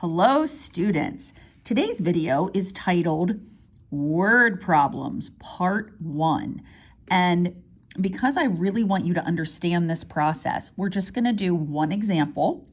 Hello students. Today's video is titled Word Problems Part 1. And because I really want you to understand this process, we're just going to do one example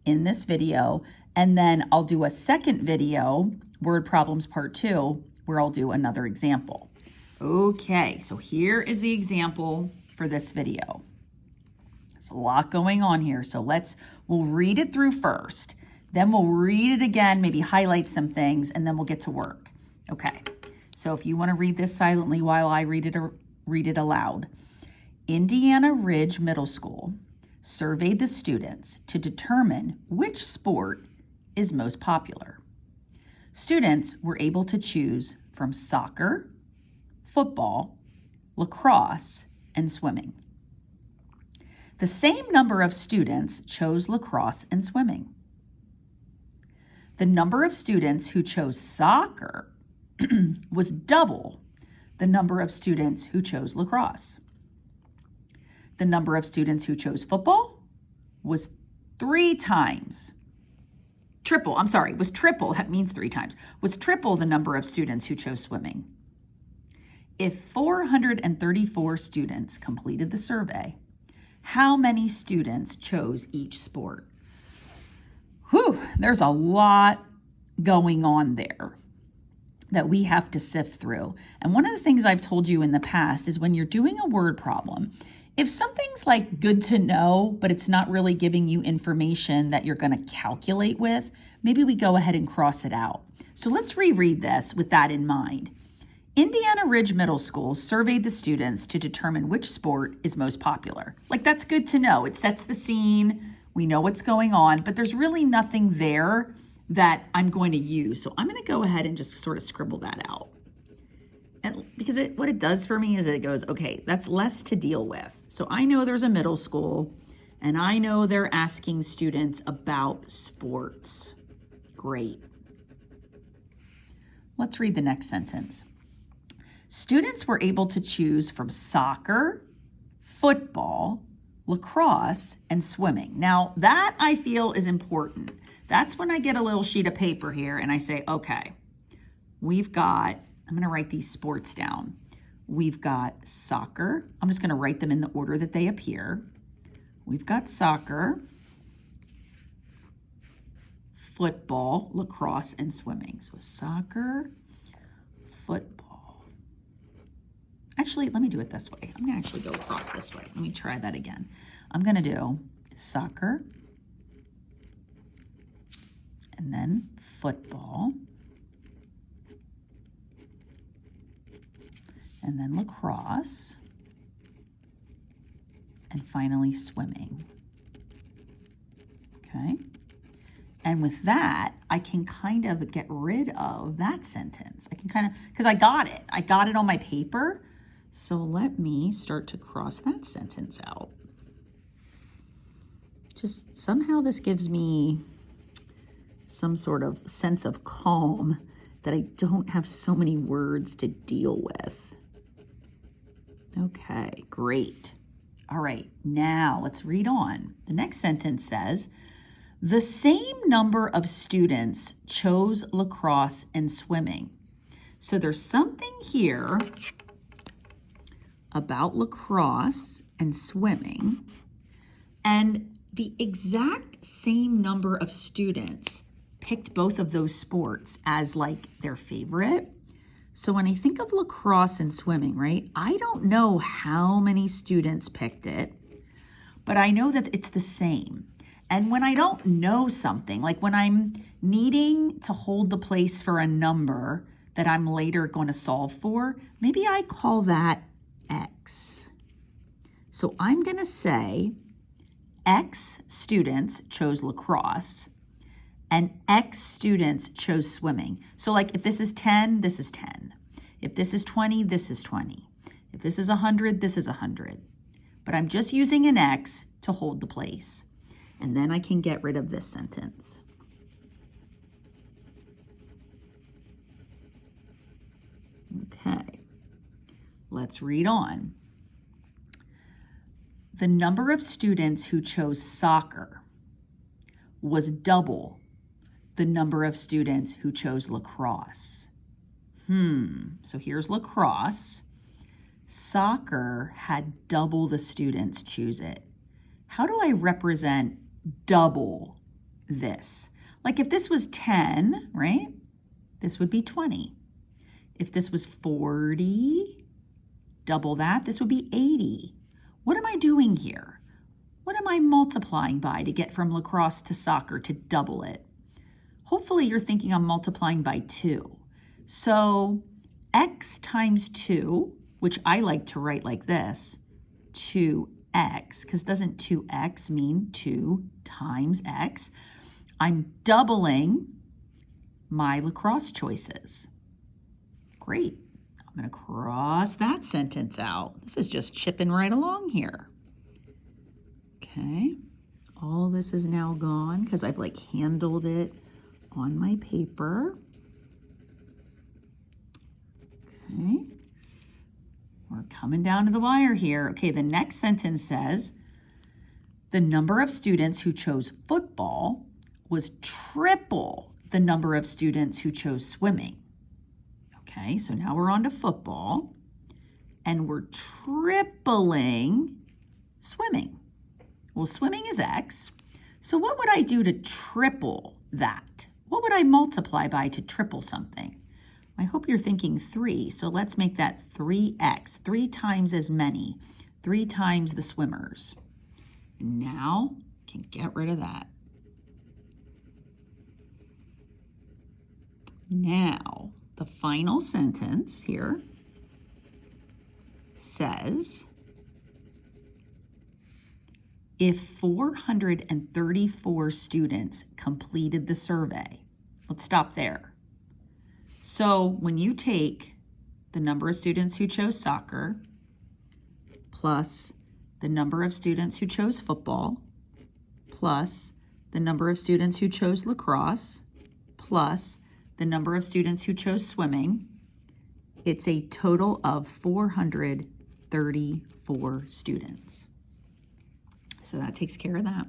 in this video, and then I'll do a second video, Word Problems Part 2, where I'll do another example. Okay, so here is the example for this video. There's a lot going on here, so we'll read it through first. Then we'll read it again, maybe highlight some things, and then we'll get to work. Okay, so if you want to read this silently while I read it aloud. Indiana Ridge Middle School surveyed the students to determine which sport is most popular. Students were able to choose from soccer, football, lacrosse, and swimming. The same number of students chose lacrosse and swimming. The number of students who chose soccer was double the number of students who chose lacrosse. The number of students who chose football was triple, that means 3 times, was triple the number of students who chose swimming. If 434 students completed the survey, how many students chose each sport? Whew, there's a lot going on there that we have to sift through. And one of the things I've told you in the past is when you're doing a word problem, if something's like good to know, but it's not really giving you information that you're going to calculate with, maybe we go ahead and cross it out. So let's reread this with that in mind. Indiana Ridge Middle School surveyed the students to determine which sport is most popular. Like, that's good to know. It sets the scene. We know what's going on, but there's really nothing there that I'm going to use. So I'm going to go ahead and just sort of scribble that out. And because what it does for me is it goes, okay, that's less to deal with. So I know there's a middle school, and I know they're asking students about sports. Great. Let's read the next sentence. Students were able to choose from soccer, football, lacrosse, and swimming. Now, that I feel is important. That's when I get a little sheet of paper here and I say, okay, I'm going to write these sports down. We've got soccer. I'm just going to write them in the order that they appear. We've got soccer, football, lacrosse, and swimming. So soccer, football. Actually, let me do it this way. I'm going to actually go across this way. Let me try that again. I'm going to do soccer, and then football, and then lacrosse, and finally swimming. Okay? And with that, I can kind of get rid of that sentence. I can because I got it. I got it on my paper. So let me start to cross that sentence out. Just somehow this gives me some sort of sense of calm that I don't have so many words to deal with. Okay, great. All right, now let's read on. The next sentence says, the same number of students chose lacrosse and swimming. So there's something here about lacrosse and swimming, and the exact same number of students picked both of those sports as like their favorite. So when I think of lacrosse and swimming, right, I don't know how many students picked it, but I know that it's the same. And when I don't know something, like when I'm needing to hold the place for a number that I'm later going to solve for, maybe I call that X. So I'm going to say X students chose lacrosse and X students chose swimming. So like if this is 10, this is 10. If this is 20, this is 20. If this is 100, this is 100. But I'm just using an X to hold the place. And then I can get rid of this sentence. Okay. Let's read on. The number of students who chose soccer was double the number of students who chose lacrosse? So here's lacrosse. Soccer had double the students choose it. How do I represent double this? Like if this was 10, right? This would be 20. If this was 40, double that, this would be 80. What am I doing here? What am I multiplying by to get from lacrosse to soccer to double it? Hopefully you're thinking I'm multiplying by 2. So x times 2, which I like to write like this, 2x, because doesn't 2x mean 2 times x? I'm doubling my lacrosse choices. Great. I'm going to cross that sentence out. This is just chipping right along here. Okay. All this is now gone because I've like handled it on my paper. Okay. We're coming down to the wire here. Okay, the next sentence says, the number of students who chose football was triple the number of students who chose swimming. Okay, so now we're on to football, and we're tripling swimming. Well, swimming is x, so what would I do to triple that? What would I multiply by to triple something? I hope you're thinking 3, so let's make that 3x, 3 times as many, 3 times the swimmers. Now, can get rid of that. Now, the final sentence here says, if 434 students completed the survey, let's stop there. So when you take the number of students who chose soccer plus the number of students who chose football plus the number of students who chose lacrosse plus the number of students who chose swimming, it's a total of 434 students. So that takes care of that.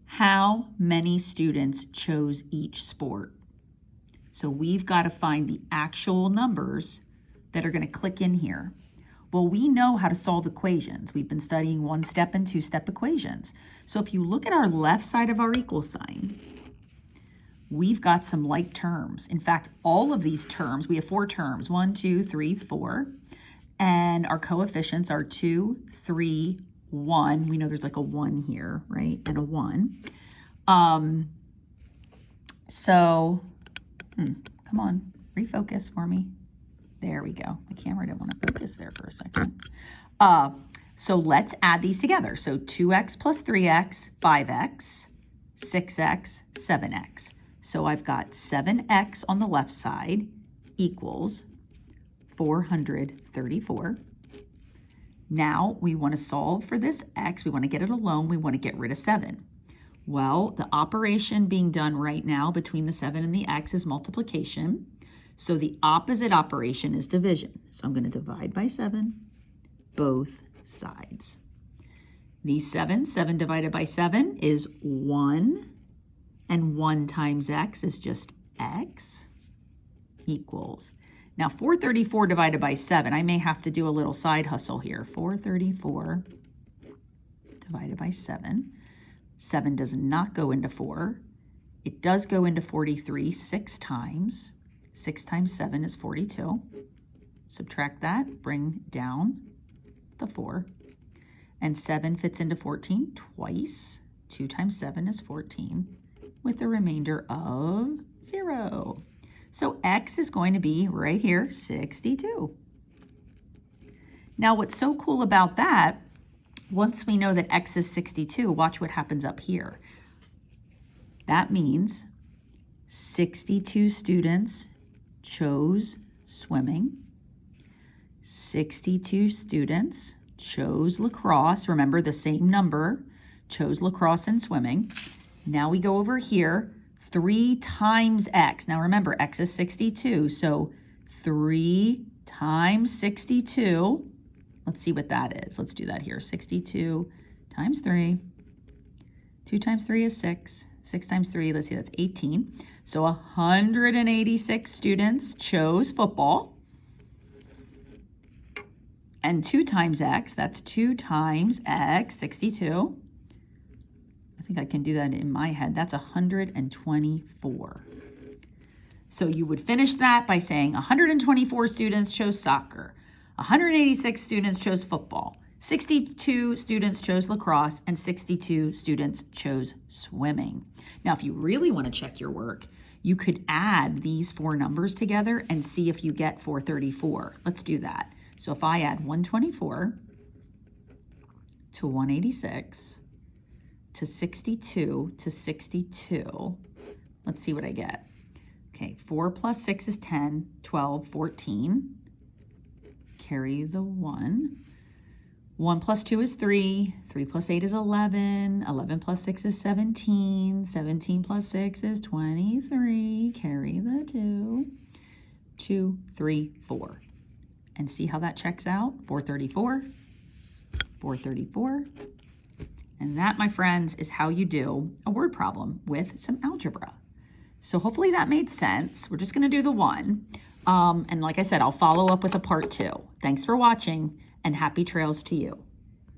How many students chose each sport? So we've got to find the actual numbers that are going to click in here. Well, we know how to solve equations. We've been studying one-step and two-step equations. So if you look at our left side of our equal sign, we've got some like terms. In fact, all of these terms, we have 4 terms, 1, 2, 3, 4, and our coefficients are 2, 3, 1. We know there's like a 1 here, right, and a 1. Come on, refocus for me. There we go. The camera didn't want to focus there for a second. So let's add these together. So 2x plus 3x, 5x, 6x, 7x. So I've got 7x on the left side equals 434. Now we want to solve for this x. We want to get it alone. We want to get rid of 7. Well, the operation being done right now between the 7 and the x is multiplication. So the opposite operation is division. So I'm going to divide by 7, both sides. These 7 divided by 7 is 1, and 1 times x is just x equals. Now 434 divided by 7, I may have to do a little side hustle here. 434 divided by 7. 7 does not go into 4. It does go into 43 6 times. 6 times 7 is 42. Subtract that, bring down the 4. And 7 fits into 14 twice. 2 times 7 is 14, with a remainder of 0. So x is going to be right here, 62. Now what's so cool about that, once we know that x is 62, watch what happens up here. That means 62 students chose swimming. 62 students chose lacrosse. Remember, the same number chose lacrosse and swimming. Now we go over here, 3 times x. Now remember, x is 62, so 3 times 62. Let's see what that is. Let's do that here. 62 times 3 2 times 3 is 6. 6 times 3, let's see, that's 18. So 186 students chose football. And 2 times x, that's 2 times x, 62. I think I can do that in my head. That's 124. So you would finish that by saying 124 students chose soccer, 186 students chose football, 62 students chose lacrosse, and 62 students chose swimming. Now, if you really want to check your work, you could add these 4 numbers together and see if you get 434. Let's do that. So if I add 124 to 186 to 62 to 62, let's see what I get. Okay, 4 plus 6 is 10, 12, 14. Carry the 1. 1 plus 2 is 3. 3 plus 8 is 11. 11 plus 6 is 17. 17 plus 6 is 23. Carry the 2. 2, 3, 4. And see how that checks out? 434. 434. And that, my friends, is how you do a word problem with some algebra. So hopefully that made sense. We're just going to do the 1. And like I said, I'll follow up with a part 2. Thanks for watching, and happy trails to you.